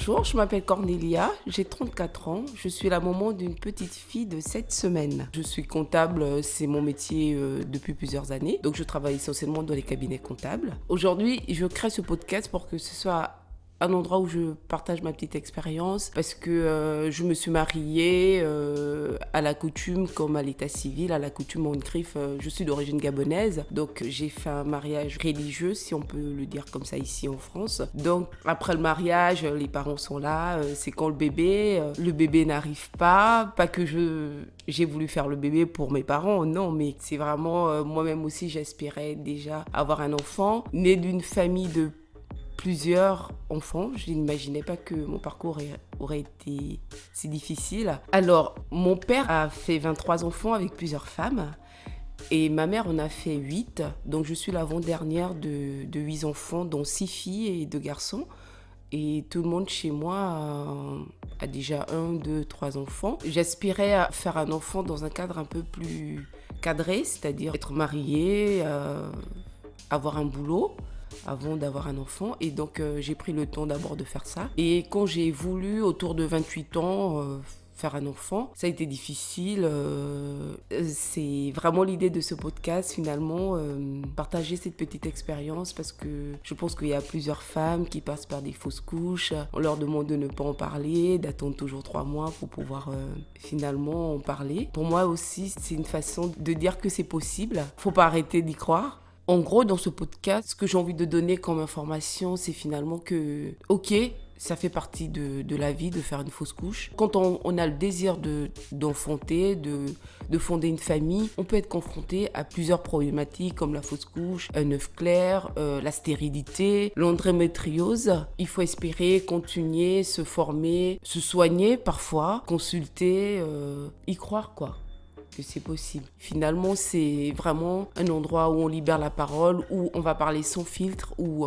Bonjour, je m'appelle Cornelia, j'ai 34 ans, je suis la maman d'une petite fille de 7 semaines. Je suis comptable, c'est mon métier depuis plusieurs années, donc je travaille essentiellement dans les cabinets comptables. Aujourd'hui, je crée ce podcast pour que ce soit un endroit où je partage ma petite expérience parce que je me suis mariée à la coutume comme à l'état civil. À la coutume, on griffe, je suis d'origine gabonaise, donc j'ai fait un mariage religieux, si on peut le dire comme ça ici en France. Donc après le mariage, les parents sont là, c'est quand le bébé n'arrive pas que j'ai voulu faire le bébé pour mes parents, non, mais c'est vraiment moi-même aussi j'aspirais déjà avoir un enfant, né d'une famille de plusieurs enfants. Je n'imaginais pas que mon parcours aurait été si difficile. Alors, mon père a fait 23 enfants avec plusieurs femmes et ma mère en a fait 8. Donc, je suis l'avant-dernière de 8 enfants, dont 6 filles et 2 garçons. Et tout le monde chez moi a déjà 1, 2, 3 enfants. J'aspirais à faire un enfant dans un cadre un peu plus cadré, c'est-à-dire être mariée, avoir un boulot avant d'avoir un enfant, et donc j'ai pris le temps d'abord de faire ça. Et quand j'ai voulu, autour de 28 ans, faire un enfant, ça a été difficile. C'est vraiment l'idée de ce podcast, finalement, partager cette petite expérience, parce que je pense qu'il y a plusieurs femmes qui passent par des fausses couches. On leur demande de ne pas en parler, d'attendre toujours 3 mois pour pouvoir finalement en parler. Pour moi aussi, c'est une façon de dire que c'est possible. Faut pas arrêter d'y croire. En gros, dans ce podcast, ce que j'ai envie de donner comme information, c'est finalement que, ok, ça fait partie de la vie de faire une fausse couche. Quand on a le désir d'enfanter, de fonder une famille, on peut être confronté à plusieurs problématiques comme la fausse couche, un œuf clair, la stérilité, l'endométriose. Il faut espérer, continuer, se former, se soigner parfois, consulter, y croire quoi. Que c'est possible. Finalement, c'est vraiment un endroit où on libère la parole, où on va parler sans filtre, où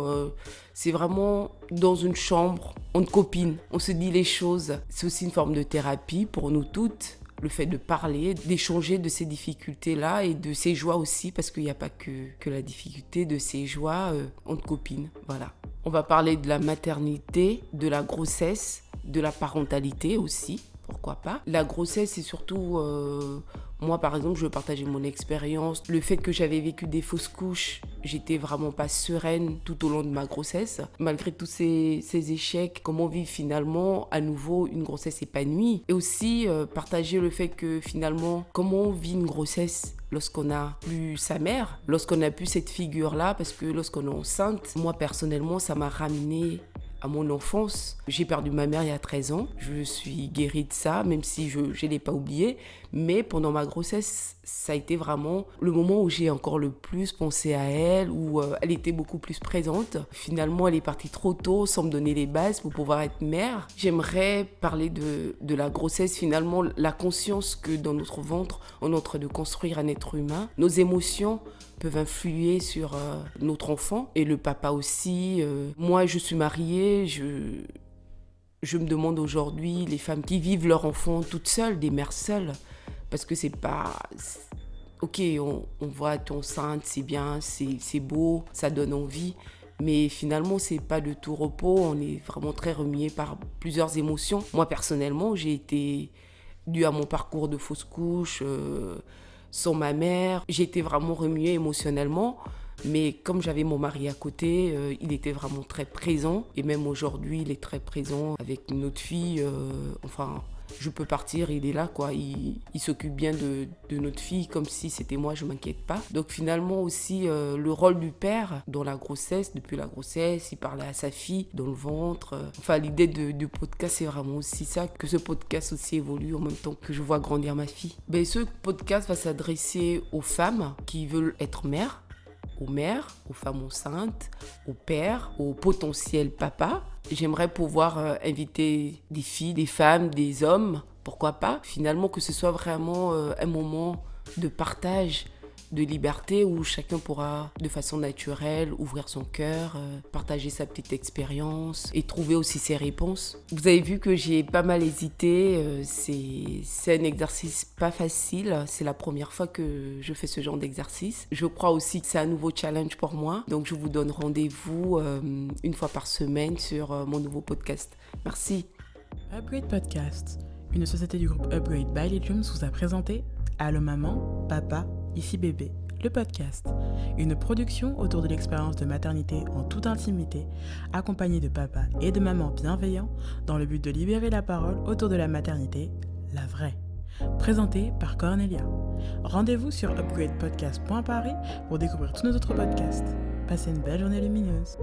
c'est vraiment dans une chambre, on copine, on se dit les choses. C'est aussi une forme de thérapie pour nous toutes. Le fait de parler, d'échanger de ces difficultés-là et de ces joies aussi, parce qu'il n'y a pas que la difficulté, de ces joies, on copine. Voilà. On va parler de la maternité, de la grossesse, de la parentalité aussi. Pourquoi pas. La grossesse, c'est surtout, moi par exemple, je veux partager mon expérience. Le fait que j'avais vécu des fausses couches, j'étais vraiment pas sereine tout au long de ma grossesse. Malgré tous ces échecs, comment vivre finalement à nouveau une grossesse épanouie. Et aussi partager le fait que finalement, comment on vit une grossesse lorsqu'on n'a plus sa mère, lorsqu'on n'a plus cette figure-là, parce que lorsqu'on est enceinte, moi personnellement, ça m'a ramené à mon enfance. J'ai perdu ma mère il y a 13 ans. Je suis guérie de ça, même si je ne l'ai pas oublié. Mais pendant ma grossesse, ça a été vraiment le moment où j'ai encore le plus pensé à elle, où elle était beaucoup plus présente. Finalement, elle est partie trop tôt sans me donner les bases pour pouvoir être mère. J'aimerais parler de la grossesse, finalement, la conscience que dans notre ventre, on est en train de construire un être humain. Nos émotions peuvent influer sur notre enfant et le papa aussi. Moi, je suis mariée, je me demande aujourd'hui les femmes qui vivent leur enfant toutes seules, des mères seules, parce que c'est pas... Ok, on voit ton enceinte, c'est bien, c'est beau, ça donne envie, mais finalement, c'est pas de tout repos, on est vraiment très remué par plusieurs émotions. Moi, personnellement, j'ai été, dû à mon parcours de fausse couche, sans ma mère, j'étais vraiment remuée émotionnellement, mais comme j'avais mon mari à côté, il était vraiment très présent, et même aujourd'hui il est très présent avec une autre fille, enfin je peux partir, il est là quoi, il s'occupe bien de notre fille comme si c'était moi, je m'inquiète pas. Donc finalement aussi le rôle du père dans la grossesse, depuis la grossesse, il parlait à sa fille dans le ventre. Enfin l'idée du podcast c'est vraiment aussi ça, que ce podcast aussi évolue en même temps que je vois grandir ma fille. Ben, ce podcast va s'adresser aux femmes qui veulent être mères, aux femmes enceintes, aux pères, aux potentiels papas. J'aimerais pouvoir inviter des filles, des femmes, des hommes, pourquoi pas. Finalement, que ce soit vraiment un moment de partage de liberté où chacun pourra de façon naturelle ouvrir son cœur, partager sa petite expérience et trouver aussi ses réponses. Vous avez vu que j'ai pas mal hésité, c'est un exercice pas facile, c'est la première fois que je fais ce genre d'exercice. Je crois aussi que c'est un nouveau challenge pour moi, donc je vous donne rendez-vous une fois par semaine sur mon nouveau podcast. Merci. Upgrade Podcast, une société du groupe Upgrade by Legiums vous a présenté Allô maman, papa, ici bébé, le podcast. Une production autour de l'expérience de maternité en toute intimité, accompagnée de papa et de maman bienveillants dans le but de libérer la parole autour de la maternité, la vraie. Présentée par Cornelia. Rendez-vous sur upgradepodcast.paris pour découvrir tous nos autres podcasts. Passez une belle journée lumineuse.